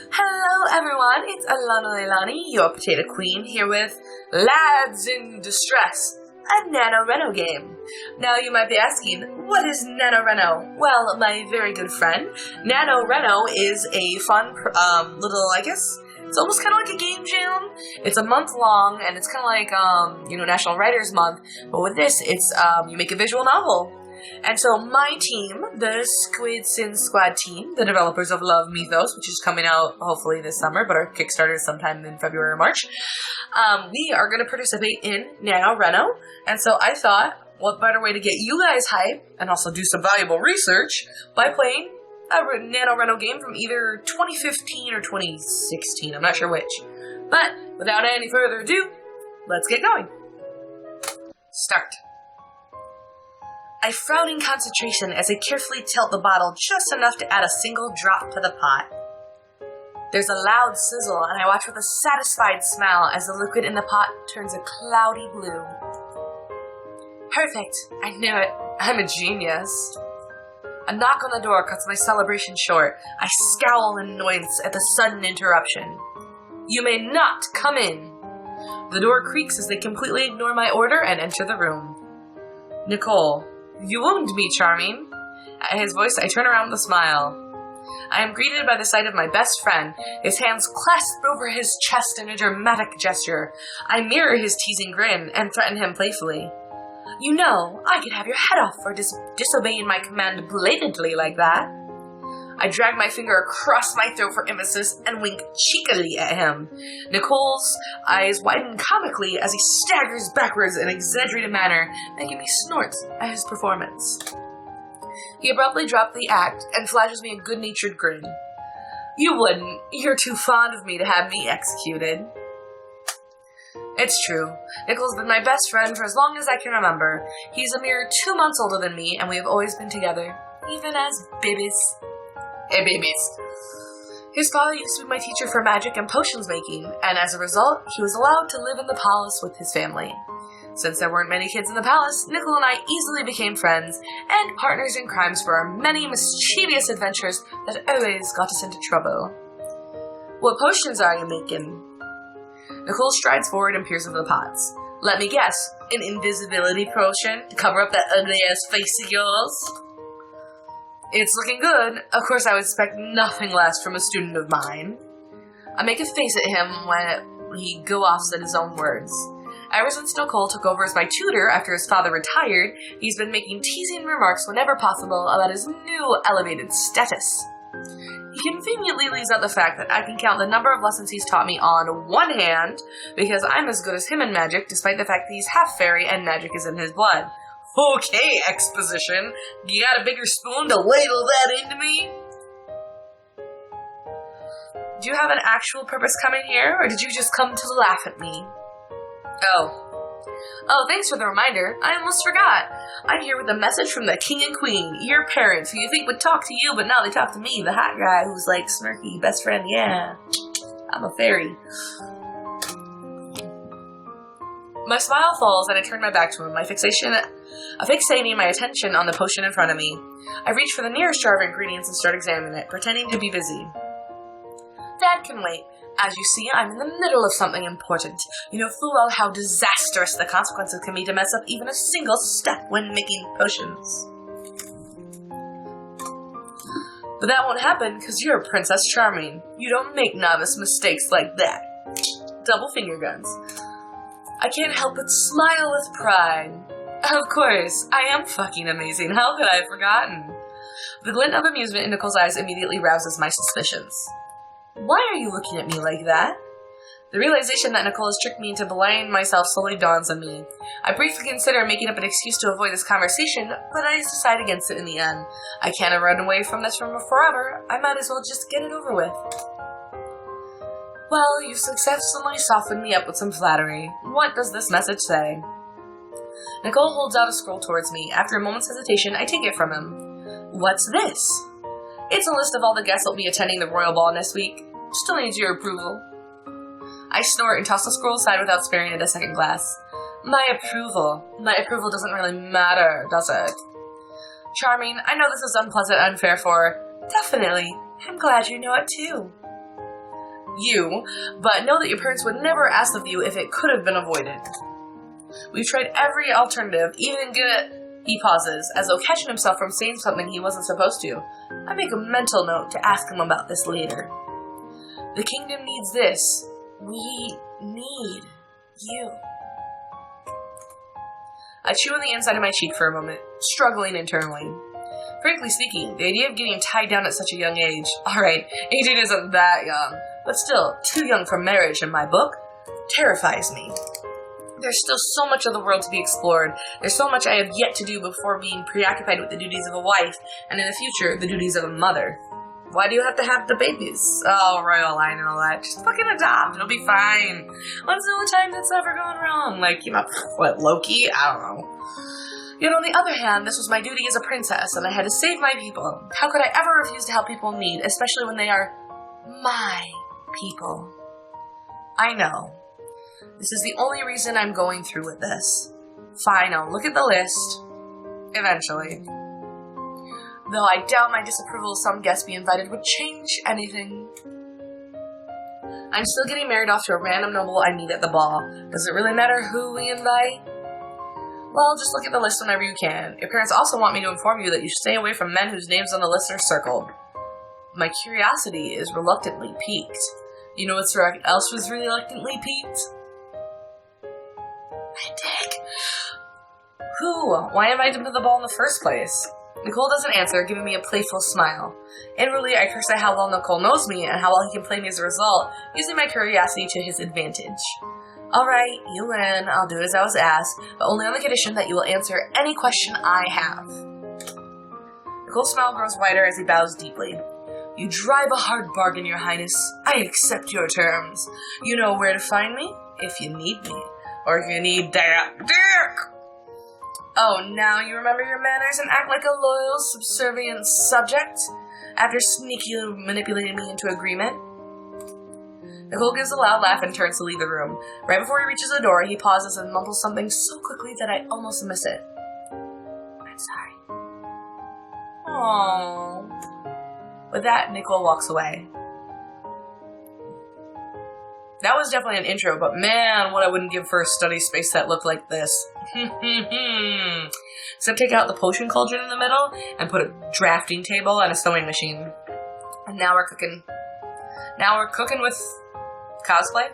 Hello everyone, it's Alana Leilani, your potato queen, here with Lads in Distress, a NanoReno game. Now you might be asking, what is NanoReno? Well, my very good friend, NanoReno is a fun little, it's almost kind of like a game jam. It's a month long, and it's kind of like, National Writers Month, but with this, it's, you make a visual novel. And so my team, the Squid Sin Squad team, the developers of Love Mythos, which is coming out hopefully this summer, but our Kickstarter is sometime in February or March, we are going to participate in NanoReno. And so I thought, what better way to get you guys hyped and also do some valuable research by playing a NanoReno game from either 2015 or 2016. I'm not sure which. But without any further ado, let's get going. Start. I frown in concentration as I carefully tilt the bottle just enough to add a single drop to the pot. There's a loud sizzle, and I watch with a satisfied smile as the liquid in the pot turns a cloudy blue. Perfect. I knew it. I'm a genius. A knock on the door cuts my celebration short. I scowl in annoyance at the sudden interruption. You may not come in. The door creaks as they completely ignore my order and enter the room. Nicole. You wound me, Charming. At his voice, I turn around with a smile. I am greeted by the sight of my best friend, his hands clasped over his chest in a dramatic gesture. I mirror his teasing grin and threaten him playfully. You know, I could have your head off for disobeying my command blatantly like that. I drag my finger across my throat for emphasis and wink cheekily at him. Nicole's eyes widen comically as he staggers backwards in an exaggerated manner, making me snort at his performance. He abruptly dropped the act and flashes me a good-natured grin. You wouldn't. You're too fond of me to have me executed. It's true. Nicole's been my best friend for as long as I can remember. He's a mere 2 months older than me, and we have always been together, even as babies. Hey, babies. His father used to be my teacher for magic and potions making, and as a result, he was allowed to live in the palace with his family. Since there weren't many kids in the palace, Nicole and I easily became friends and partners in crimes for our many mischievous adventures that always got us into trouble. What potions are you making? Nicole strides forward and peers into the pots. Let me guess, an invisibility potion to cover up that ugly-ass face of yours? It's looking good. Of course, I would expect nothing less from a student of mine. I make a face at him when he go-offs at his own words. Ever since Nicole took over as my tutor after his father retired, he's been making teasing remarks whenever possible about his new elevated status. He conveniently leaves out the fact that I can count the number of lessons he's taught me on one hand, because I'm as good as him in magic, despite the fact that he's half fairy and magic is in his blood. Okay, exposition. You got a bigger spoon to ladle that into me? Do you have an actual purpose coming here, or did you just come to laugh at me? Oh, thanks for the reminder. I almost forgot. I'm here with a message from the king and queen, your parents, who you think would talk to you, but now they talk to me, the hot guy who's like smirky, best friend, yeah. I'm a fairy. My smile falls and I turn my back to him, fixating my attention on the potion in front of me. I reach for the nearest jar of ingredients and start examining it, pretending to be busy. That can wait. As you see, I'm in the middle of something important. You know full well how disastrous the consequences can be to mess up even a single step when making potions. But that won't happen because you're Princess Charming. You don't make novice mistakes like that. Double finger guns. I can't help but smile with pride. Of course, I am fucking amazing. How could I have forgotten? The glint of amusement in Nicole's eyes immediately rouses my suspicions. Why are you looking at me like that? The realization that Nicole has tricked me into belaying myself slowly dawns on me. I briefly consider making up an excuse to avoid this conversation, but I decide against it in the end. I can't run away from this from forever. I might as well just get it over with. Well, you've successfully softened me up with some flattery. What does this message say? Nicole holds out a scroll towards me. After a moment's hesitation, I take it from him. What's this? It's a list of all the guests that will be attending the royal ball next week. Still needs your approval. I snort and toss the scroll aside without sparing it a second glass. My approval. My approval doesn't really matter, does it? Charming, I know this is unpleasant and unfair for... Definitely. I'm glad you know it too. you, but know that your parents would never ask of you if it could have been avoided. We've tried every alternative, even get... He pauses, as though catching himself from saying something he wasn't supposed to. I make a mental note to ask him about this later. The kingdom needs this. We need you. I chew on the inside of my cheek for a moment, struggling internally. Frankly speaking, the idea of getting tied down at such a young age, alright, 18 isn't that young, but still, too young for marriage in my book, terrifies me. There's still so much of the world to be explored. There's so much I have yet to do before being preoccupied with the duties of a wife, and in the future, the duties of a mother. Why do you have to have the babies? Oh, royal line and all that. Just fucking adopt. It'll be fine. When's the only time that's ever gone wrong? Like, you know, what, Loki? I don't know. Yet on the other hand, this was my duty as a princess, and I had to save my people. How could I ever refuse to help people in need, especially when they are my people? I know. This is the only reason I'm going through with this. Fine, I'll look at the list. Eventually. Though I doubt my disapproval of some guests being invited would change anything. I'm still getting married off to a random noble I meet at the ball. Does it really matter who we invite? Well, just look at the list whenever you can. Your parents also want me to inform you that you should stay away from men whose names on the list are circled. My curiosity is reluctantly piqued. You know what else was reluctantly piqued? My dick. Who? Why invite him to the ball in the first place? Nicole doesn't answer, giving me a playful smile. Inwardly, I curse at how well Nicole knows me and how well he can play me as a result, using my curiosity to his advantage. Alright, you win. I'll do as I was asked, but only on the condition that you will answer any question I have. Nicole's smile grows wider as he bows deeply. You drive a hard bargain, Your Highness. I accept your terms. You know where to find me, if you need me. Or if you need that dick! Oh, now you remember your manners and act like a loyal, subservient subject? After sneakily manipulating me into agreement? Nicole gives a loud laugh and turns to leave the room. Right before he reaches the door, he pauses and mumbles something so quickly that I almost miss it. I'm sorry. Aww. With that, Nicole walks away. That was definitely an intro, but man, what I wouldn't give for a study space that looked like this. Except take out the potion cauldron in the middle and put a drafting table and a sewing machine. And now we're cooking. Now we're cooking with cosplay?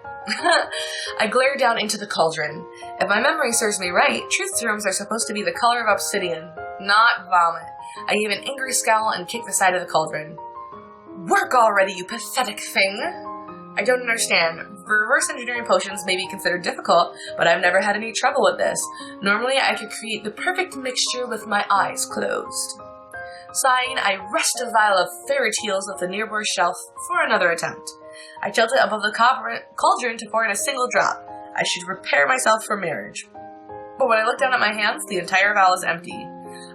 I glare down into the cauldron. If my memory serves me right, truth serums are supposed to be the color of obsidian, not vomit. I give an angry scowl and kick the side of the cauldron. Work already, you pathetic thing! I don't understand. Reverse engineering potions may be considered difficult, but I've never had any trouble with this. Normally, I could create the perfect mixture with my eyes closed. Sighing, I wrest a vial of fairy teals off the nearby shelf for another attempt. I tilt it above the cauldron to pour in a single drop. I should prepare myself for marriage. But when I look down at my hands, the entire vial is empty.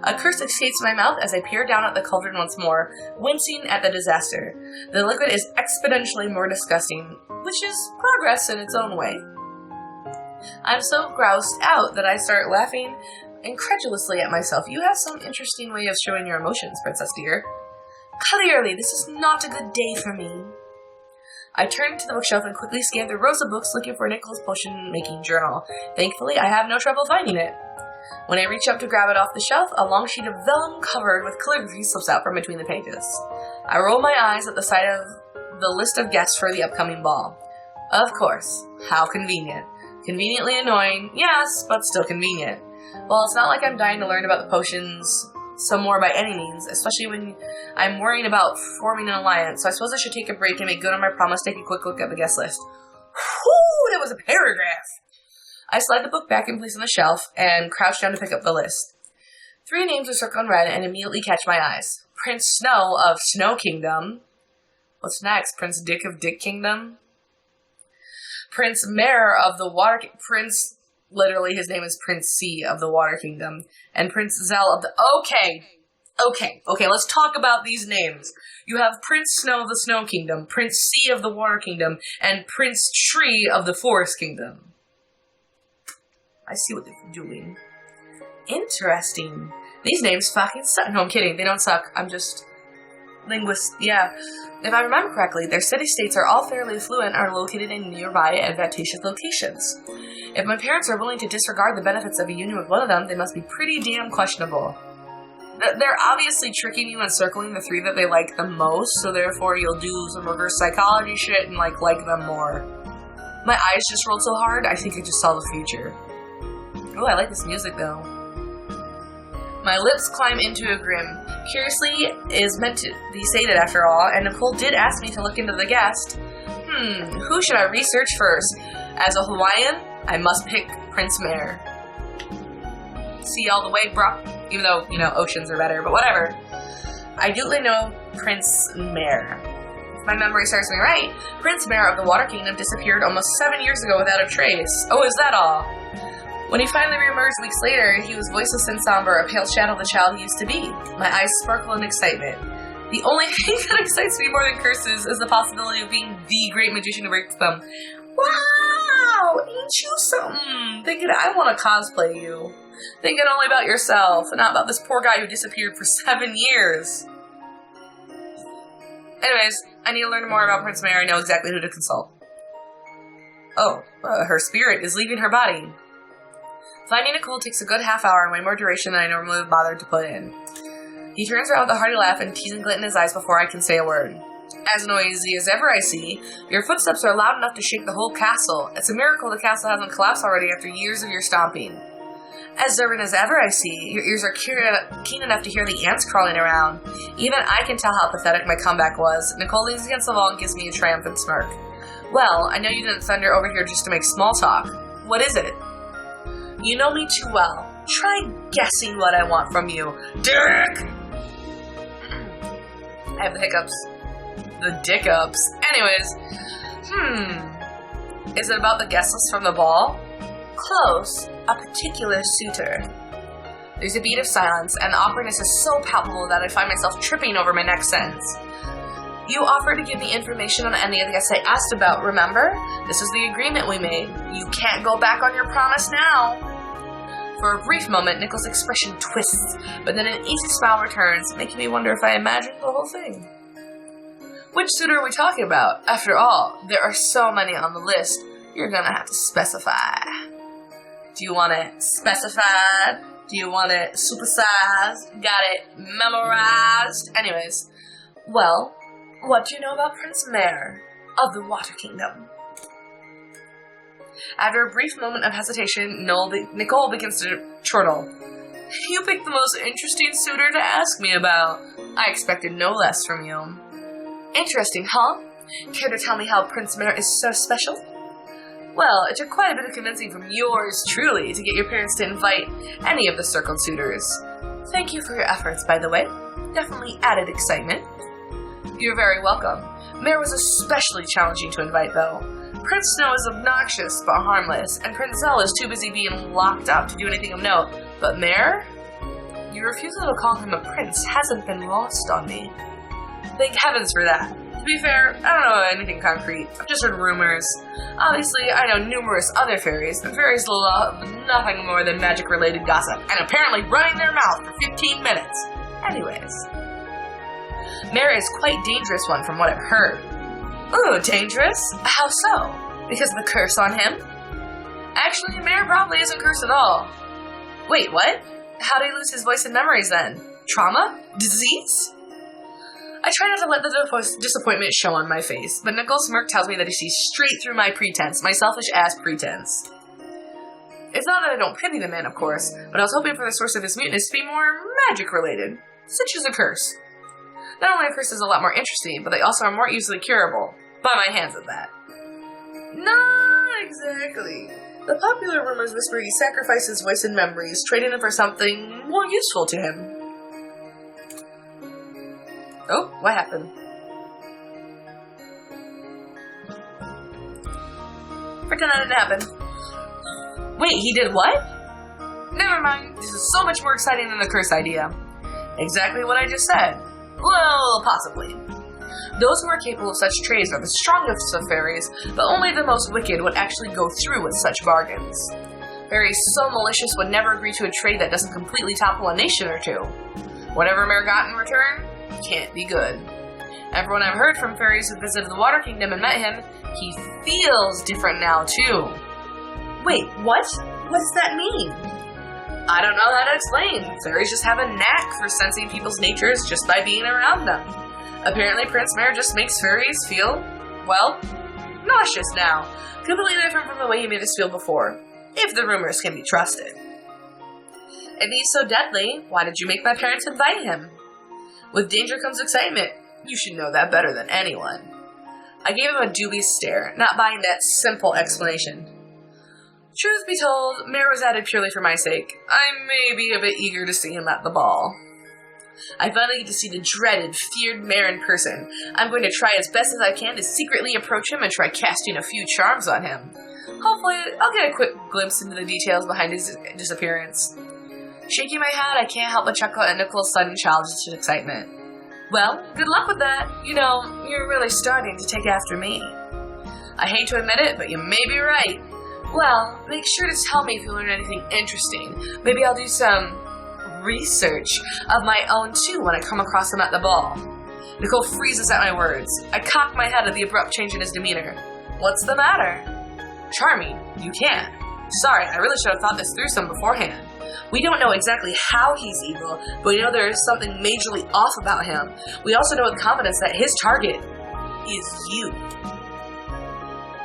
A curse escapes my mouth as I peer down at the cauldron once more, wincing at the disaster. The liquid is exponentially more disgusting, which is progress in its own way. I'm so groused out that I start laughing incredulously at myself. You have some interesting way of showing your emotions, Princess dear. Clearly, this is not a good day for me. I turn to the bookshelf and quickly scan through rows of books looking for Nicholas' potion-making journal. Thankfully, I have no trouble finding it. When I reach up to grab it off the shelf, a long sheet of vellum covered with calligraphy slips out from between the pages. I roll my eyes at the sight of the list of guests for the upcoming ball. Of course. How convenient. Conveniently annoying, yes, but still convenient. Well, it's not like I'm dying to learn about the potions some more by any means, especially when I'm worrying about forming an alliance, so I suppose I should take a break and make good on my promise to take a quick look at the guest list. Whew, that was a paragraph! I slide the book back in place on the shelf and crouch down to pick up the list. 3 names are circled in red and immediately catch my eyes. Prince Snow of Snow Kingdom. What's next? Prince Dick of Dick Kingdom? Prince Mare of the Water... Prince... Literally, his name is Prince C of the Water Kingdom. And Prince Zell of the... Okay, let's talk about these names. You have Prince Snow of the Snow Kingdom, Prince C of the Water Kingdom, and Prince Tree of the Forest Kingdom. I see what they're doing. Interesting. These names fucking suck. No, I'm kidding. They don't suck. I'm just Yeah. If I remember correctly, their city-states are all fairly affluent and are located in nearby advantageous locations. If my parents are willing to disregard the benefits of a union with one of them, they must be pretty damn questionable. They're obviously tricking you and circling the three that they like the most, so therefore you'll do some reverse psychology shit and like them more. My eyes just rolled so hard, I think I just saw the future. Oh, I like this music though. My lips climb into a grin. Curiously is meant to be sated after all, and Nicole did ask me to look into the guest. Who should I research first? As a Hawaiian, I must pick Prince Mare. See all the way, bro? Even though, oceans are better, but whatever. I duly know Prince Mare. If my memory serves me right, Prince Mare of the Water Kingdom disappeared almost 7 years ago without a trace. Oh, is that all? When he finally reemerged weeks later, he was voiceless and somber, a pale shadow of the child he used to be. My eyes sparkle in excitement. The only thing that excites me more than curses is the possibility of being the great magician who breaks them. Wow! Ain't you something? Thinking I want to cosplay you. Thinking only about yourself, and not about this poor guy who disappeared for 7 years. Anyways, I need to learn more about Prince Mare. I know exactly who to consult. Oh, her spirit is leaving her body. Finding Nicole takes a good half hour and way more duration than I normally would bother to put in. He turns around with a hearty laugh and teasing glint in his eyes before I can say a word. As noisy as ever I see, your footsteps are loud enough to shake the whole castle. It's a miracle the castle hasn't collapsed already after years of your stomping. As observant as ever I see, your ears are keen enough to hear the ants crawling around. Even I can tell how pathetic my comeback was. Nicole leans against the wall and gives me a triumphant smirk. Well, I know you didn't thunder over here just to make small talk. What is it? You know me too well. Try guessing what I want from you. Dick! I have the hiccups. The dickups. Anyways. Is it about the guest list from the ball? Close. A particular suitor. There's a beat of silence, and the awkwardness is so palpable that I find myself tripping over my next sentence. You offered to give me information on any of the guests I asked about, remember? This is the agreement we made. You can't go back on your promise now. For a brief moment, Nichols' expression twists, but then an easy smile returns, making me wonder if I imagined the whole thing. Which suitor are we talking about? After all, there are so many on the list, you're gonna have to specify. Do you want it specified? Do you want it supersized? Got it memorized? Anyways, well, what do you know about Prince Mare of the Water Kingdom? After a brief moment of hesitation, Nicole begins to chortle. You picked the most interesting suitor to ask me about. I expected no less from you. Interesting, huh? Care to tell me how Prince Mare is so special? Well, it took quite a bit of convincing from yours truly to get your parents to invite any of the circled suitors. Thank you for your efforts, by the way. Definitely added excitement. You're very welcome. Mare was especially challenging to invite, though. Prince Snow is obnoxious but harmless, and Prince Zell is too busy being locked up to do anything of note. But Mare? Your refusal to call him a prince hasn't been lost on me. Thank heavens for that. To be fair, I don't know anything concrete. I've just heard rumors. Obviously, I know numerous other fairies, and fairies love nothing more than magic-related gossip, and apparently running their mouth for 15 minutes. Anyways. Mare is quite a dangerous one from what I've heard. Ooh, dangerous? How so? Because of the curse on him? Actually, Mare probably isn't cursed at all. Wait, what? How did he lose his voice and memories then? Trauma? Disease? I try not to let the disappointment show on my face, but Nichols' smirk tells me that he sees straight through my pretense, my selfish-ass pretense. It's not that I don't pity the man, of course, but I was hoping for the source of his muteness to be more magic-related, such as a curse. Not only are curses a lot more interesting, but they also are more easily curable. By my hands at that. Not exactly. The popular rumors whisper he sacrificed his voice and memories, trading them for something more useful to him. Oh, what happened? Pretend that didn't happen. Wait, he did what? Never mind. This is so much more exciting than the curse idea. Exactly what I just said. Well, possibly. Those who are capable of such trades are the strongest of fairies, but only the most wicked would actually go through with such bargains. Fairies so malicious would never agree to a trade that doesn't completely topple a nation or two. Whatever Mare got in return, can't be good. Everyone I've heard from fairies who visited the Water Kingdom and met him, he feels different now, too. Wait, what? What does that mean? I don't know how to explain. Fairies just have a knack for sensing people's natures just by being around them. Apparently, Prince Mare just makes fairies feel, well, nauseous now. Completely different from the way he made us feel before, if the rumors can be trusted. If he's so deadly, why did you make my parents invite him? With danger comes excitement. You should know that better than anyone. I gave him a dubious stare, not buying that simple explanation. Truth be told, Mare was added purely for my sake. I may be a bit eager to see him at the ball. I finally get to see the dreaded, feared Mare in person. I'm going to try as best as I can to secretly approach him and try casting a few charms on him. Hopefully, I'll get a quick glimpse into the details behind his disappearance. Shaking my head, I can't help but chuckle at Nicole's sudden childish excitement. Well, good luck with that. You know, you're really starting to take after me. I hate to admit it, but you may be right. Well, make sure to tell me if you learn anything interesting. Maybe I'll do some research of my own too when I come across him at the ball. Nicole freezes at my words. I cock my head at the abrupt change in his demeanor. What's the matter? Charming, you can't. Sorry, I really should have thought this through some beforehand. We don't know exactly how he's evil, but we know there is something majorly off about him. We also know with confidence that his target is you.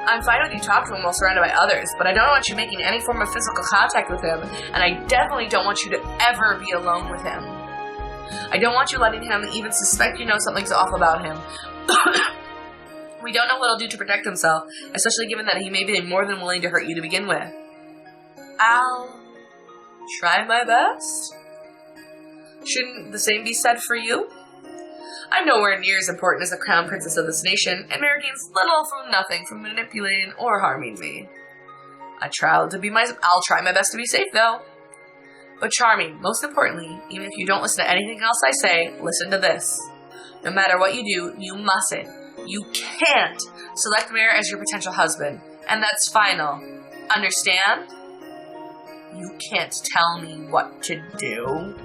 I'm fine with you talking to him while surrounded by others, but I don't want you making any form of physical contact with him, and I definitely don't want you to ever be alone with him. I don't want you letting him even suspect you know something's off about him. We don't know what he'll do to protect himself, especially given that he may be more than willing to hurt you to begin with. I'll try my best. Shouldn't the same be said for you? I'm nowhere near as important as the crown princess of this nation, and Mare gains little from nothing from manipulating or harming me. I'll try my best to be safe, though. But Charming, most importantly, even if you don't listen to anything else I say, listen to this. No matter what you do, you mustn't, you can't select Mare as your potential husband, and that's final. Understand? You can't tell me what to do.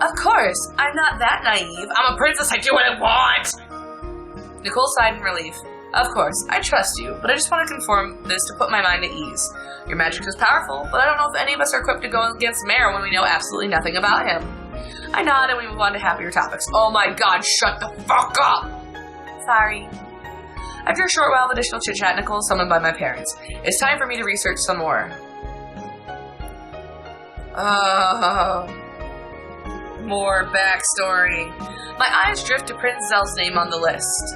Of course, I'm not that naive. I'm a princess, I do what I want! Nicole sighed in relief. Of course, I trust you, but I just want to confirm this to put my mind at ease. Your magic is powerful, but I don't know if any of us are equipped to go against Mare when we know absolutely nothing about him. I nod and we move on to happier topics. Oh my god, shut the fuck up! Sorry. After a short while of additional chit-chat, Nicole is summoned by my parents. It's time for me to research some more. More backstory. My eyes drift to Prince Zel's name on the list.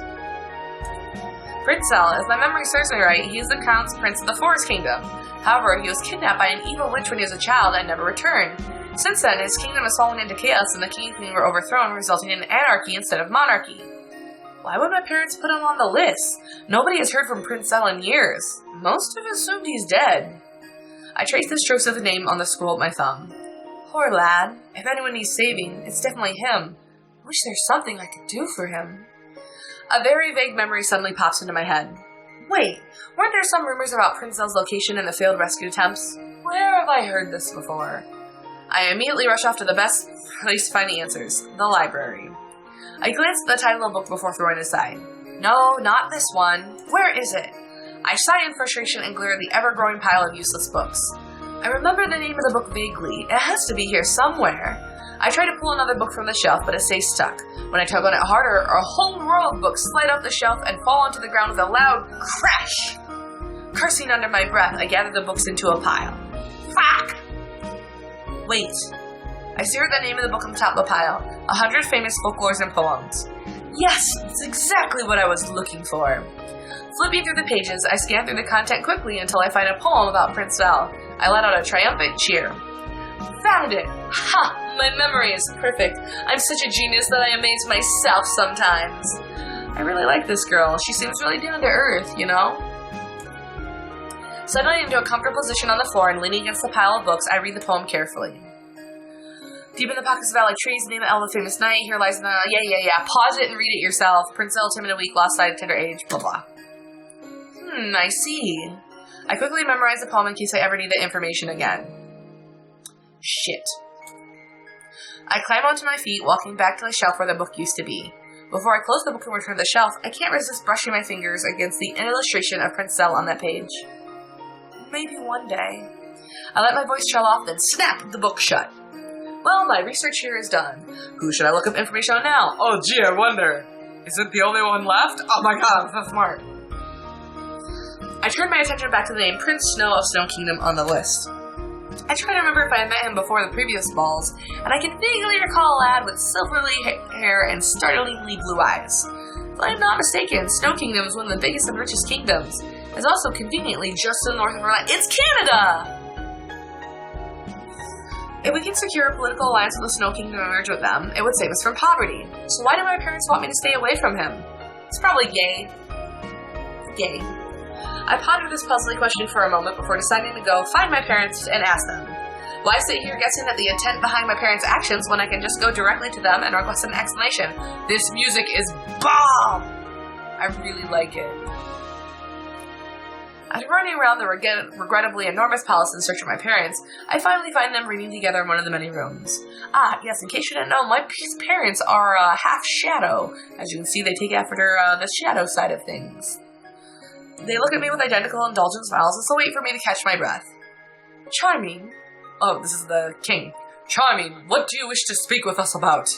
Prince Zel, if my memory serves me right, he is the crown's prince of the Forest Kingdom. However, he was kidnapped by an evil witch when he was a child and never returned. Since then, his kingdom has fallen into chaos and the king and queen were overthrown, resulting in anarchy instead of monarchy. Why would my parents put him on the list? Nobody has heard from Prince Zel in years. Most have assumed he's dead. I trace the strokes of the name on the scroll with my thumb. Poor lad. If anyone needs saving, it's definitely him. I wish there's something I could do for him. A very vague memory suddenly pops into my head. Wait, weren't there some rumors about Prince Zel's location and the failed rescue attempts? Where have I heard this before? I immediately rush off to the best place to find the answers, the library. I glance at the title of the book before throwing it aside. No, not this one. Where is it? I sigh in frustration and glare at the ever-growing pile of useless books. I remember the name of the book vaguely. It has to be here somewhere. I try to pull another book from the shelf, but it stays stuck. When I tug on it harder, a whole row of books slide off the shelf and fall onto the ground with a loud crash. Cursing under my breath, I gather the books into a pile. Fuck! Wait. I stare at the name of the book on the top of the pile. 100 Famous Folklores and Poems. Yes, it's exactly what I was looking for. Flipping through the pages, I scan through the content quickly until I find a poem about Prince Zel. I let out a triumphant cheer. Found it! Ha! My memory is perfect. I'm such a genius that I amaze myself sometimes. I really like this girl. She seems really down to earth, you know? Settling into a comfortable position on the floor and leaning against the pile of books, I read the poem carefully. Deep in the pockets of valley trees, the name of the famous knight, here lies the... Yeah. Pause it and read it yourself. Prince Zel, timid and weak, lost sight at tender age, blah blah. I see. I quickly memorize the poem in case I ever need the information again. Shit. I climb onto my feet, walking back to the shelf where the book used to be. Before I close the book and return to the shelf, I can't resist brushing my fingers against the illustration of Prince Zell on that page. Maybe one day. I let my voice trail off, then snap the book shut. Well, my research here is done. Who should I look up information on now? Oh gee, I wonder. Is it the only one left? Oh my god, I'm so smart. I turned my attention back to the name Prince Snow of Snow Kingdom on the list. I try to remember if I had met him before the previous balls, and I can vaguely recall a lad with silvery hair and startlingly blue eyes. If I am not mistaken, Snow Kingdom is one of the biggest and richest kingdoms. It's also conveniently just to the north of our land. It's Canada! If we can secure a political alliance with the Snow Kingdom and merge with them, it would save us from poverty. So why do my parents want me to stay away from him? It's probably gay. Gay. I pondered this puzzling question for a moment before deciding to go find my parents and ask them. Why sit here guessing at the intent behind my parents' actions when I can just go directly to them and request an explanation? This music is bomb! I really like it. After running around the regrettably enormous palace in search of my parents, I finally find them reading together in one of the many rooms. Ah, yes, in case you didn't know, my parents are half shadow. As you can see, they take after the shadow side of things. They look at me with identical indulgent smiles and still wait for me to catch my breath. Charming. Oh, this is the king. Charming, what do you wish to speak with us about?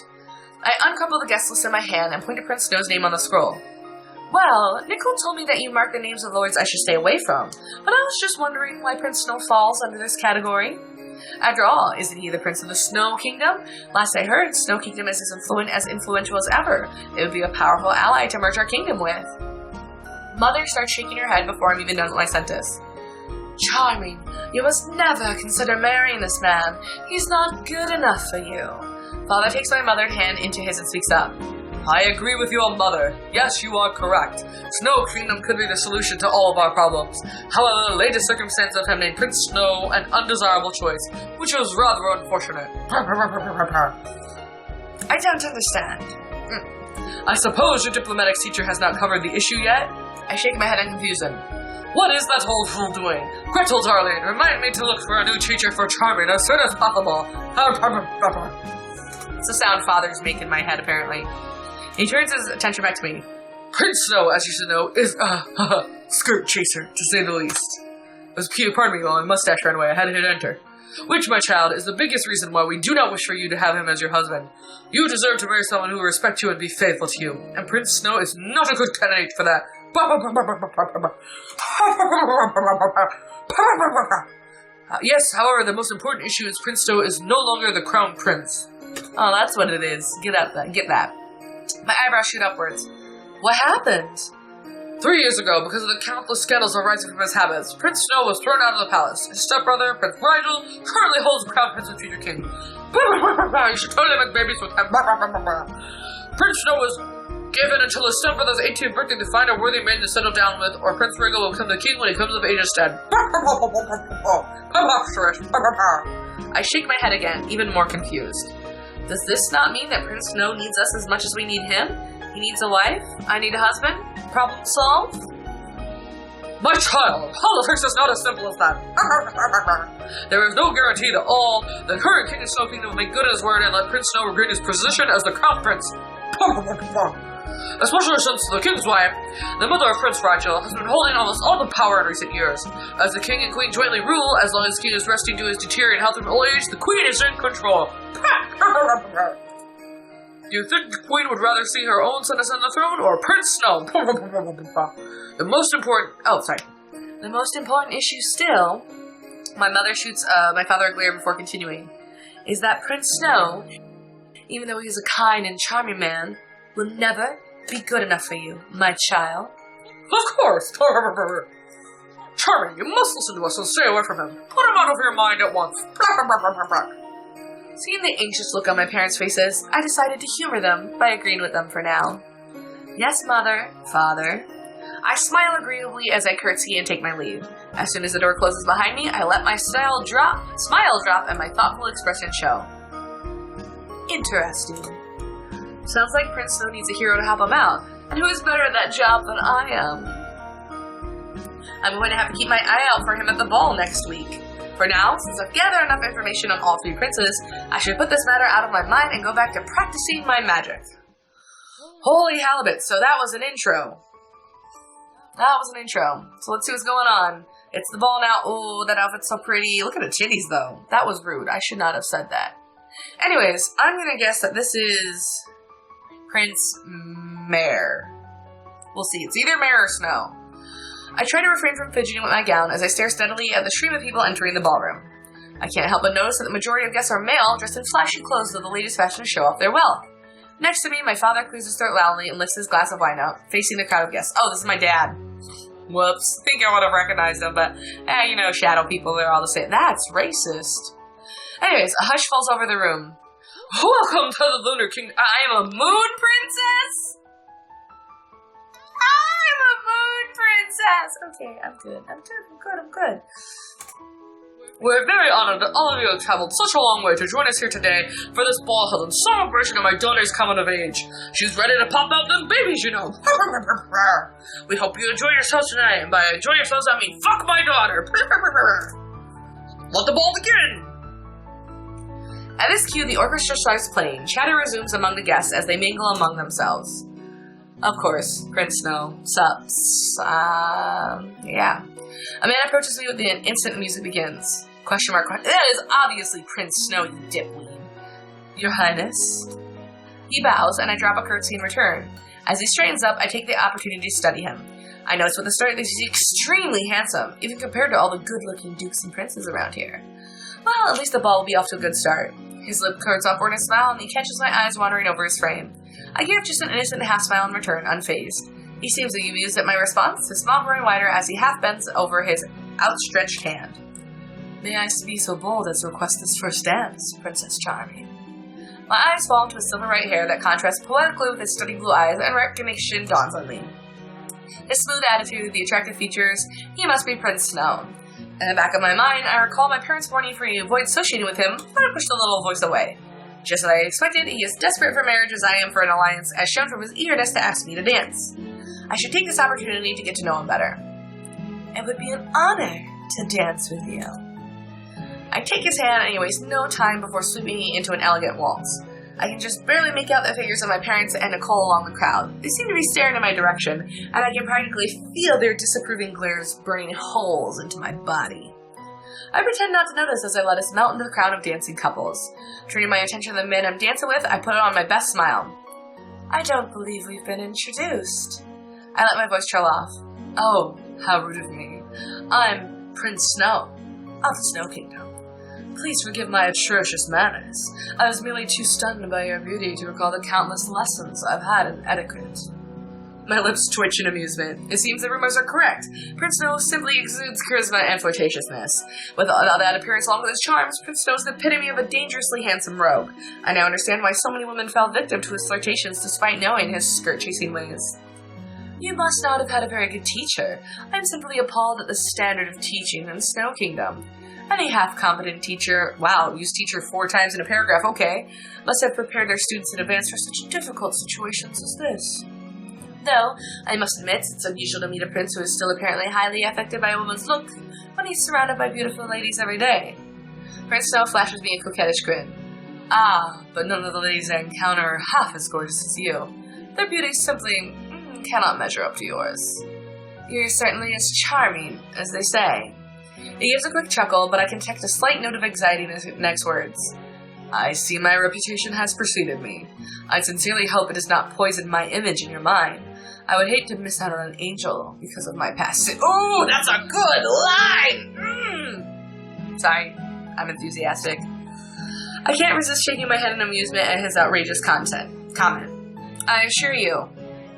I uncrumple the guest list in my hand and point to Prince Snow's name on the scroll. Well, Nickel told me that you marked the names of lords I should stay away from, but I was just wondering why Prince Snow falls under this category. After all, isn't he the Prince of the Snow Kingdom? Last I heard, Snow Kingdom is as influential as ever. It would be a powerful ally to merge our kingdom with. Mother starts shaking her head before I'm even done with my sentence. Charming, you must never consider marrying this man. He's not good enough for you. Father takes my mothered hand into his and speaks up. I agree with your mother. Yes, you are correct. Snow Kingdom could be the solution to all of our problems. However, the latest circumstance of him made Prince Snow an undesirable choice, which was rather unfortunate. I don't understand. I suppose your diplomatics teacher has not covered the issue yet? I shake my head in confusion. What is that old fool doing? Gretel, darling, remind me to look for a new teacher for Charming as soon as possible. It's the sound Father's making in my head, apparently. He turns his attention back to me. Prince Snow, as you should know, is a skirt chaser, to say the least. Pardon me while my mustache ran away. I had to hit enter. Which, my child, is the biggest reason why we do not wish for you to have him as your husband. You deserve to marry someone who will respect you and be faithful to you, and Prince Snow is not a good candidate for that. Yes, however, the most important issue is Prince Snow is no longer the crown prince. Oh, that's what it is. Get that. My eyebrows shoot upwards. What happened? 3 years ago, because of the countless scandals arising from his habits, Prince Snow was thrown out of the palace. His stepbrother, Prince Rigel, currently holds the crown prince and future king. You should totally make babies with him. Prince Snow was given until his stepbrother's 18th birthday to find a worthy man to settle down with, or Prince Rigel will become the king when he comes of age instead. I shake my head again, even more confused. Does this not mean that Prince Snow needs us as much as we need him? He needs a wife? I need a husband? Problem solved? My child, politics is not as simple as that. There is no guarantee that the current king of Snow Kingdom will make good his word and let Prince Snow regain his position as the crown prince. Especially since the king's wife, the mother of Prince Rigel, has been holding almost all the power in recent years. As the king and queen jointly rule, as long as the king is resting due to his deteriorating health and old age, the queen is in control. You think the queen would rather see her own son ascend the throne, or Prince Snow? The most important issue still, my mother shoots my father a glare before continuing, is that Prince Snow, even though he's a kind and charming man, will never be good enough for you, my child. Of course. Charming, you must listen to us and stay away from him. Put him out of your mind at once. Seeing the anxious look on my parents' faces, I decided to humor them by agreeing with them for now. Yes, mother, father. I smile agreeably as I curtsy and take my leave. As soon as the door closes behind me, I let my smile drop, and my thoughtful expression show. Interesting. Sounds like Prince Snow needs a hero to help him out, and who is better at that job than I am? I'm going to have to keep my eye out for him at the ball next week. For now, since I've gathered enough information on all three princes, I should put this matter out of my mind and go back to practicing my magic. Holy halibut, so that was an intro. So let's see what's going on. It's the ball now. Oh, that outfit's so pretty. Look at the titties, though. That was rude. I should not have said that. Anyways, I'm going to guess that this is Prince Mare. We'll see. It's either Mare or Snow. I try to refrain from fidgeting with my gown as I stare steadily at the stream of people entering the ballroom. I can't help but notice that the majority of guests are male, dressed in flashy clothes of the latest fashion to show off their wealth. Next to me, my father clears his throat loudly and lifts his glass of wine out, facing the crowd of guests. Oh, this is my dad. Whoops. Think I would have recognized him, but, you know, shadow people, they're all the same. That's racist. Anyways, a hush falls over the room. Welcome to the Lunar Kingdom. I am a moon princess? I'm a moon princess. Okay, I'm good. We're very honored that all of you have traveled such a long way to join us here today for this ball held in celebration of my daughter's coming of age. She's ready to pop out them babies, you know. We hope you enjoy yourselves tonight, and by enjoy yourselves, I mean fuck my daughter. Let the ball begin. At this cue, the orchestra starts playing. Chatter resumes among the guests as they mingle among themselves. Of course, Prince Snow. Sups. Yeah. A man approaches me with the instant the music begins. Question mark. That is obviously Prince Snow, you dipweed. Your Highness. He bows, and I drop a curtsy in return. As he straightens up, I take the opportunity to study him. I notice with the start that he's extremely handsome, even compared to all the good-looking dukes and princes around here. Well, at least the ball will be off to a good start. His lip curves upward in a smile, and he catches my eyes wandering over his frame. I give just an innocent half-smile in return, unfazed. He seems amused at my response, his smile growing wider as he half bends over his outstretched hand. May I be so bold as to request this first dance, Princess Charming? My eyes fall into his silver right hair that contrasts poetically with his steady blue eyes, and recognition dawns on me. His smooth attitude, the attractive features, he must be Prince Snow. In the back of my mind, I recall my parents warning for me to avoid associating with him, but I pushed the little voice away. Just as I expected, he is desperate for marriage as I am for an alliance, as shown from his eagerness to ask me to dance. I should take this opportunity to get to know him better. It would be an honor to dance with you. I take his hand and he wastes no time before sweeping me into an elegant waltz. I can just barely make out the figures of my parents and Nicole along the crowd. They seem to be staring in my direction, and I can practically feel their disapproving glares burning holes into my body. I pretend not to notice as I let us melt into the crowd of dancing couples. Turning my attention to the men I'm dancing with, I put on my best smile. I don't believe we've been introduced. I let my voice trail off. Oh, how rude of me. I'm Prince Snow, of the Snow Kingdom. Please forgive my atrocious manners. I was merely too stunned by your beauty to recall the countless lessons I've had in etiquette. My lips twitch in amusement. It seems the rumors are correct. Prince Snow simply exudes charisma and flirtatiousness. With all that appearance along with his charms, Prince Snow is the epitome of a dangerously handsome rogue. I now understand why so many women fell victim to his flirtations despite knowing his skirt-chasing ways. You must not have had a very good teacher. I'm simply appalled at the standard of teaching in the Snow Kingdom. Any half-competent teacher, wow, use teacher 4 times in a paragraph, okay, must have prepared their students in advance for such difficult situations as this. Though, I must admit, it's unusual to meet a prince who is still apparently highly affected by a woman's look when he's surrounded by beautiful ladies every day. Prince Snow flashes me a coquettish grin. Ah, but none of the ladies I encounter are half as gorgeous as you. Their beauty simply cannot measure up to yours. You're certainly as charming as they say. He gives a quick chuckle, but I can detect a slight note of anxiety in his next words. I see my reputation has preceded me. I sincerely hope it has not poisoned my image in your mind. I would hate to miss out on an angel because of my past sin. Ooh, that's a good line! Sorry, I'm enthusiastic. I can't resist shaking my head in amusement at his outrageous comment. I assure you,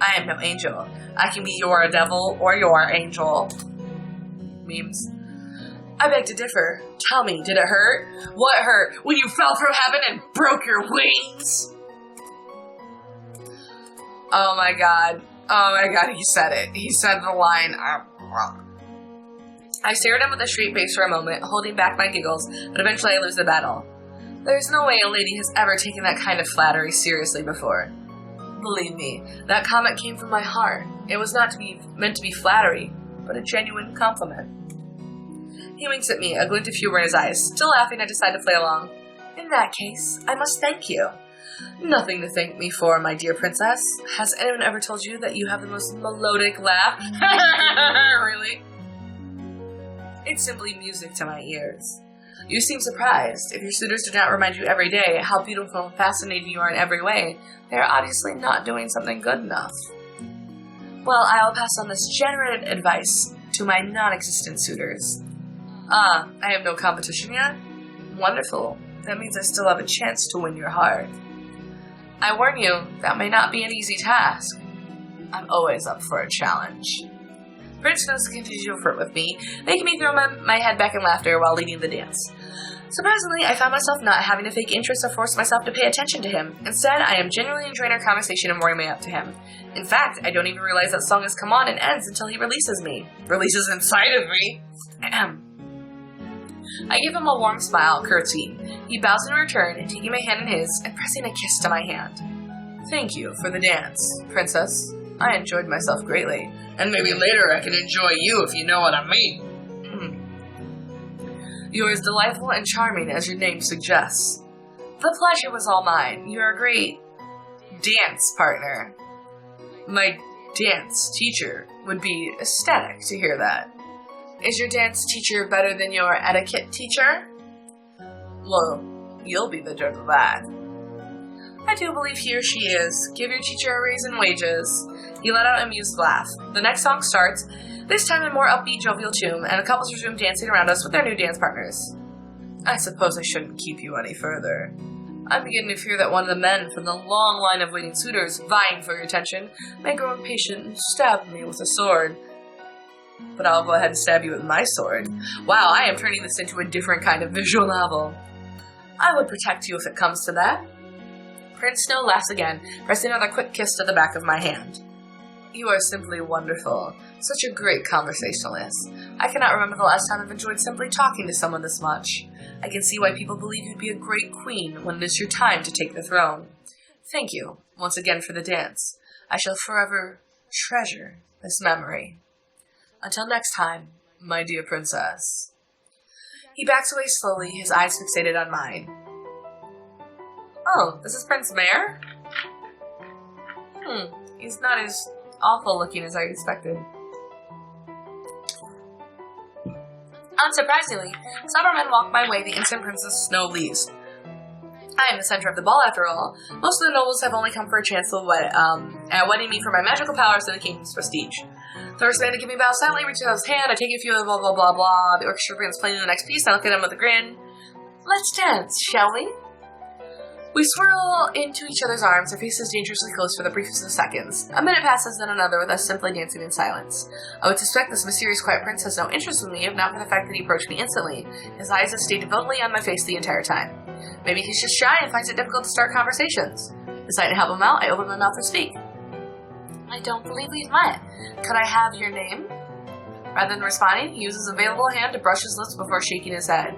I am no angel. I can be your devil or your angel. Memes. I beg to differ. Tell me, did it hurt? What hurt? When you fell from heaven and broke your wings? Oh my god, he said it. He said the line. I stare at him with a straight face for a moment, holding back my giggles, but eventually I lose the battle. There's no way a lady has ever taken that kind of flattery seriously before. Believe me, that comment came from my heart. It was not meant to be flattery, but a genuine compliment. He winks at me, a glint of humor in his eyes. Still laughing, I decide to play along. In that case, I must thank you. Nothing to thank me for, my dear princess. Has anyone ever told you that you have the most melodic laugh? Really? It's simply music to my ears. You seem surprised. If your suitors do not remind you every day how beautiful and fascinating you are in every way, they are obviously not doing something good enough. Well, I will pass on this generous advice to my non-existent suitors. I have no competition yet? Wonderful. That means I still have a chance to win your heart. I warn you, that may not be an easy task. I'm always up for a challenge. Prince Snows continued to flirt with me, making me throw my head back in laughter while leading the dance. Surprisingly, I found myself not having to fake interest or force myself to pay attention to him. Instead, I am genuinely enjoying our conversation and warming my up to him. In fact, I don't even realize that song has come on and ends until he releases me. Releases inside of me? I give him a warm smile, curtsy. He bows in return, and taking my hand in his, and pressing a kiss to my hand. Thank you for the dance, princess. I enjoyed myself greatly. And maybe later I can enjoy you if you know what I mean. You're as delightful and charming as your name suggests. The pleasure was all mine. You're a great dance partner. My dance teacher would be ecstatic to hear that. Is your dance teacher better than your etiquette teacher? Well, you'll be the judge of that. I do believe he or she is. Give your teacher a raise in wages. He let out an amused laugh. The next song starts, this time in more upbeat, jovial tune, and the couples resume dancing around us with their new dance partners. I suppose I shouldn't keep you any further. I'm beginning to fear that one of the men from the long line of waiting suitors vying for your attention may grow impatient and stab me with a sword. But I'll go ahead and stab you with my sword. Wow, I am turning this into a different kind of visual novel. I would protect you if it comes to that. Prince Snow laughs again, pressing another quick kiss to the back of my hand. You are simply wonderful. Such a great conversationalist. I cannot remember the last time I've enjoyed simply talking to someone this much. I can see why people believe you'd be a great queen when it is your time to take the throne. Thank you, once again, for the dance. I shall forever treasure this memory. Until next time, my dear princess. He backs away slowly, his eyes fixated on mine. Oh, this is Prince Mare? He's not as awful looking as I expected. Unsurprisingly, several men walk my way the instant Princess Snow leaves. I am the center of the ball after all. Most of the nobles have only come for a chance to wedding me for my magical powers and the kingdom's prestige. The first man to give me a bow silently reaches out his hand, I take a few of the blah blah blah blah. The orchestra begins playing the next piece, and I look at him with a grin. Let's dance, shall we? We swirl into each other's arms, our faces dangerously close for the briefest of seconds. A minute passes, then another, with us simply dancing in silence. I would suspect this mysterious quiet prince has no interest in me, if not for the fact that he approached me instantly. His eyes have stayed devotedly on my face the entire time. Maybe he's just shy and finds it difficult to start conversations. Deciding to help him out, I open my mouth to speak. I don't believe we've met. Could I have your name? Rather than responding, he uses his available hand to brush his lips before shaking his head.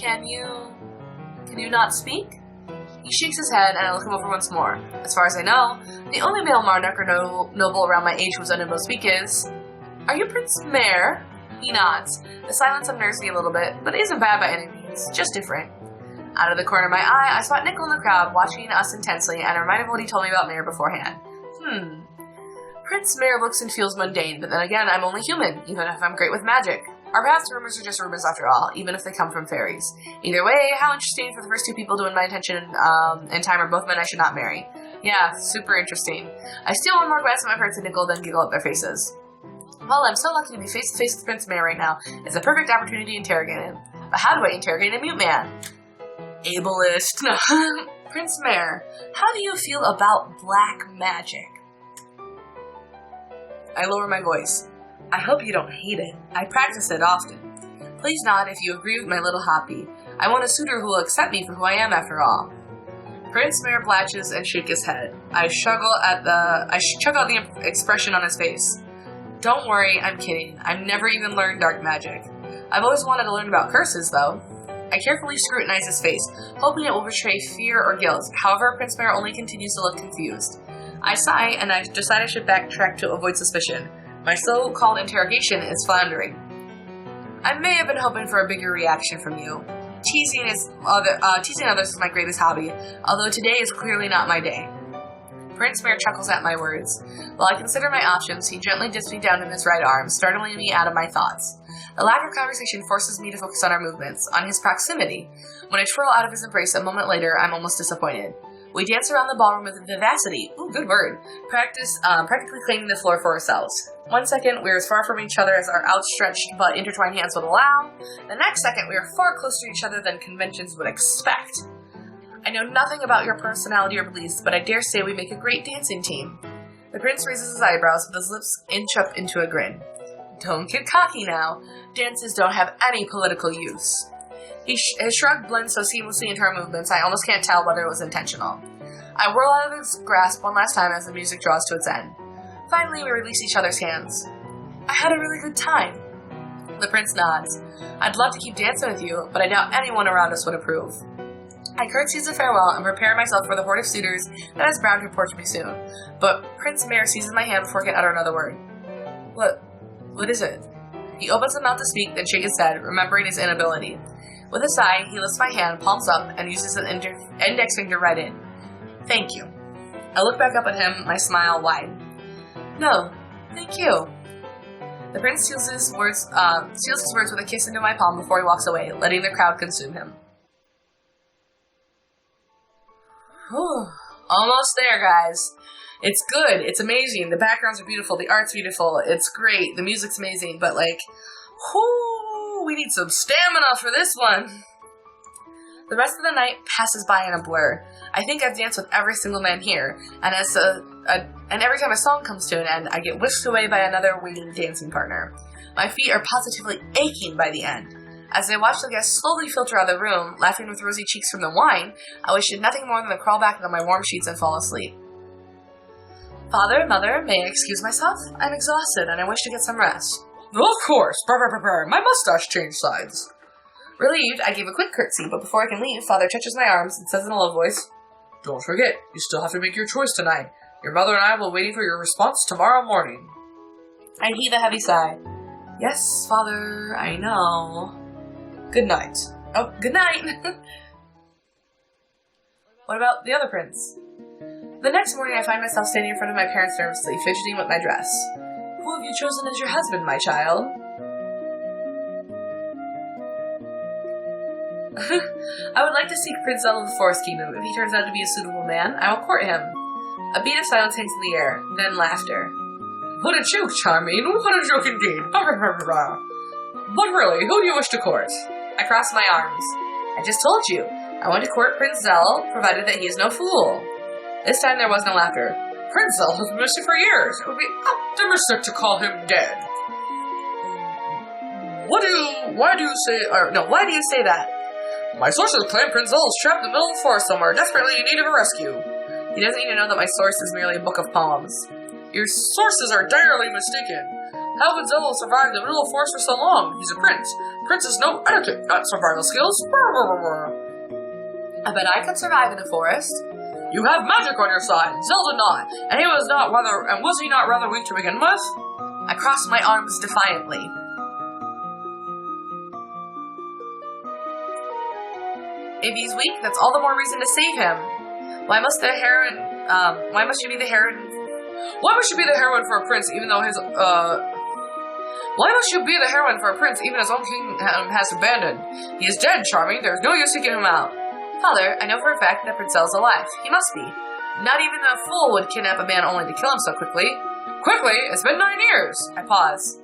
Can you not speak? He shakes his head, and I look him over once more. As far as I know, the only male monarch or noble around my age who is unable to speak is... Are you Prince Mare? He nods. The silence unnerves me a little bit, but it isn't bad by any means, just different. Out of the corner of my eye, I spot Nickel in the crowd, watching us intensely, and I'm reminded of what he told me about Mare beforehand. Prince Mare looks and feels mundane, but then again, I'm only human, even if I'm great with magic. Our past rumors are just rumors after all, even if they come from fairies. Either way, how interesting for the first two people to win my attention and time are both men I should not marry. Yeah, super interesting. I steal one more glance at my parents and Nickel, then giggle at their faces. Well, I'm so lucky to be face to face with Prince Mare right now. It's a perfect opportunity to interrogate him. But how do I interrogate a mute man? Ableist. No. Prince Mare, how do you feel about black magic? I lower my voice. I hope you don't hate it. I practice it often. Please nod if you agree with my little hobby. I want a suitor who will accept me for who I am after all. Prince Mare blatches and shakes his head. I chuckle at the expression on his face. Don't worry, I'm kidding. I've never even learned dark magic. I've always wanted to learn about curses, though. I carefully scrutinize his face, hoping it will betray fear or guilt. However, Prince Mare only continues to look confused. I sigh, and I decide I should backtrack to avoid suspicion. My so-called interrogation is floundering. I may have been hoping for a bigger reaction from you. Teasing others is my greatest hobby, although today is clearly not my day. Prince Mare chuckles at my words. While I consider my options, he gently dips me down in his right arm, startling me out of my thoughts. The lack of conversation forces me to focus on our movements, on his proximity. When I twirl out of his embrace a moment later, I'm almost disappointed. We dance around the ballroom with vivacity. Ooh, good word. Practically cleaning the floor for ourselves. 1 second, we're as far from each other as our outstretched but intertwined hands would allow. The next second, we are far closer to each other than conventions would expect. I know nothing about your personality or beliefs, but I dare say we make a great dancing team. The prince raises his eyebrows, but his lips inch up into a grin. Don't get cocky now. Dances don't have any political use. His shrug blends so seamlessly into our movements, I almost can't tell whether it was intentional. I whirl out of his grasp one last time as the music draws to its end. Finally, we release each other's hands. I had a really good time. The prince nods. I'd love to keep dancing with you, but I doubt anyone around us would approve. I curtsy as a farewell and prepare myself for the horde of suitors that is bound to approach me soon. But Prince Mare seizes my hand before I can utter another word. What is it? He opens his mouth to speak, then shakes his head, remembering his inability. With a sigh, he lifts my hand, palms up, and uses an index finger right in. Thank you. I look back up at him, my smile wide. No, thank you. The prince seals his words with a kiss into my palm before he walks away, letting the crowd consume him. Whew. Almost there, guys. It's good. It's amazing. The backgrounds are beautiful. The art's beautiful. It's great. The music's amazing. But, we need some stamina for this one. The rest of the night passes by in a blur. I think I've danced with every single man here, and every time a song comes to an end, I get whisked away by another waiting dancing partner. My feet are positively aching by the end. As I watch the guests slowly filter out of the room, laughing with rosy cheeks from the wine, I wished nothing more than to crawl back into my warm sheets and fall asleep. Father, Mother, may I excuse myself? I'm exhausted, and I wish to get some rest. Of course! My mustache changed sides. Relieved, I gave a quick curtsy, but before I can leave, Father touches my arms and says in a low voice, Don't forget, you still have to make your choice tonight. Your mother and I will be waiting for your response tomorrow morning. I heave a heavy sigh. Yes, Father, I know. Good night. Oh, good night! What about the other prince? The next morning, I find myself standing in front of my parents nervously, fidgeting with my dress. Who have you chosen as your husband, my child? I would like to seek Prince Zell of the Forest Kingdom. If he turns out to be a suitable man, I will court him. A beat of silence hangs in the air, then laughter. What a joke, Charming! What a joke indeed! But really, who do you wish to court? I cross my arms. I just told you. I want to court Prince Zell, provided that he is no fool. This time there was no laughter. Prince Zell has been missing for years. It would be optimistic to call him dead. Why do you say that? My sources claim Prince Zell is trapped in the middle of the forest somewhere, desperately in need of a rescue. He doesn't even know that my source is merely a book of poems. Your sources are direly mistaken. How could Zell survive the middle of the forest for so long? He's a prince. Prince has no etiquette, not survival skills. I bet I could survive in a forest. You have magic on your side. Zell did not, and was he not rather weak to begin with? I crossed my arms defiantly. If he's weak, that's all the more reason to save him. Why must you be the heroine for a prince even though his Why must you be the heroine for a prince even his own king has abandoned? He is dead, Charming. There's no use seeking him out. Father, I know for a fact that Prince Zell is alive. He must be. Not even a fool would kidnap a man only to kill him so quickly. Quickly? It's been 9 years. I pause.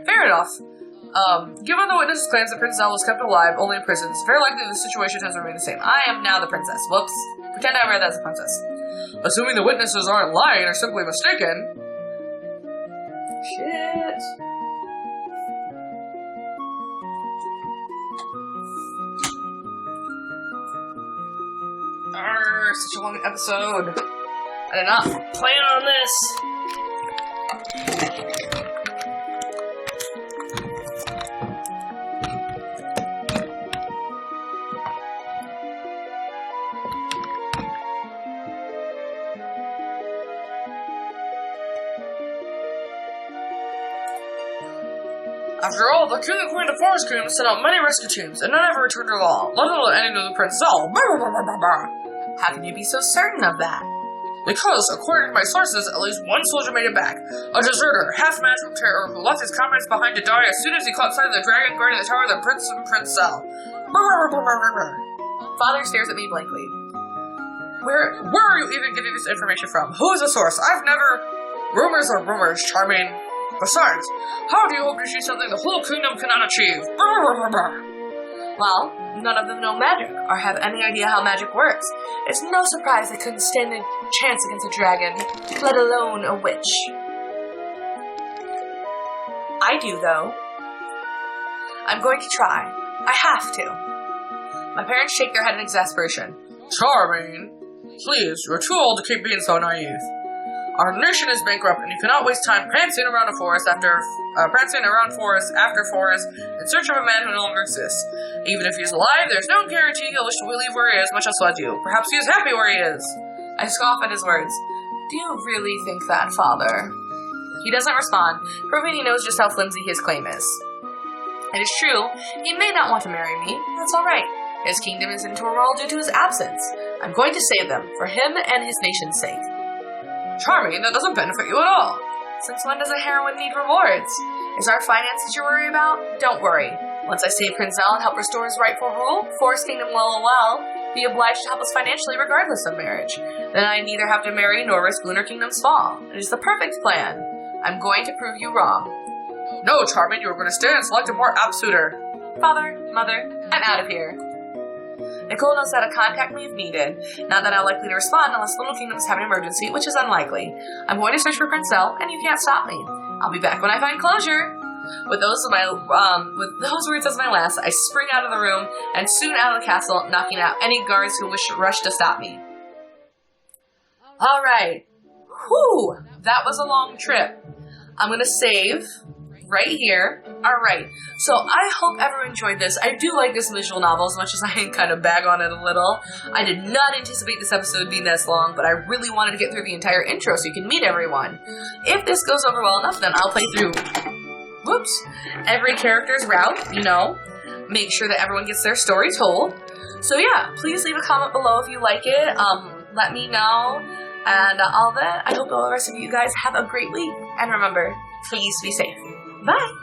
Fair enough. Given the witnesses' claims that Prince Zell was kept alive only in prison, it's very likely the situation has remained the same. I am now the princess. Whoops. Pretend I read that as a princess. Assuming the witnesses aren't lying or simply mistaken. Shit. Such a long episode. I did not plan on this. After all, the king and queen of Forest Kingdom sent out many rescue teams, and none ever returned to law. Let alone any to the Prince Zal. How can you be so certain of that? Because, according to my sources, at least one soldier made it back. A deserter, half-magical terror, who left his comrades behind to die as soon as he caught sight of the dragon guarding the tower of the Prince and Prince Zal. Father stares at me blankly. Where are you even getting this information from? Who is the source? I've never... Rumors are rumors, Charming. Besides, how do you hope to achieve something the whole kingdom cannot achieve? Well, none of them know magic, or have any idea how magic works. It's no surprise they couldn't stand a chance against a dragon, let alone a witch. I do, though. I'm going to try. I have to. My parents shake their head in exasperation. Charming, please, you're too old to keep being so naive. Our nation is bankrupt, and you cannot waste time prancing around forest after forest in search of a man who no longer exists. Even if he's alive, there's no guarantee he'll wish to leave where he is, much less let you. Perhaps he is happy where he is. I scoff at his words. Do you really think that, Father? He doesn't respond, proving he knows just how flimsy his claim is. It is true, he may not want to marry me. That's alright. His kingdom is in turmoil due to his absence. I'm going to save them, for him and his nation's sake. Charming, that doesn't benefit you at all. Since when does a heroine need rewards? Is our finances you worry about? Don't worry. Once I save Prince Zal and help restore his rightful rule, Forest Kingdom will be obliged to help us financially regardless of marriage. Then I neither have to marry nor risk Lunar Kingdom's fall. It is the perfect plan. I'm going to prove you wrong. No, Charming, you are going to stay and select a more apt suitor. Father, Mother, I'm out of here. Nicole knows how to contact me if needed. Not that I'm likely to respond unless Little Kingdoms have an emergency, which is unlikely. I'm going to search for Prince Zal, and you can't stop me. I'll be back when I find closure. With those words as my last, I spring out of the room and soon out of the castle, knocking out any guards who rush to stop me. All right, whew, that was a long trip. I'm gonna save right here. Alright, so I hope everyone enjoyed this. I do like this visual novel as much as I kind of bag on it a little. I did not anticipate this episode being this long, but I really wanted to get through the entire intro so you can meet everyone. If this goes over well enough, then I'll play through, every character's route, make sure that everyone gets their story told. So yeah, please leave a comment below if you like it. Let me know, and all that. I hope all the rest of you guys have a great week, and remember, please be safe. Bye!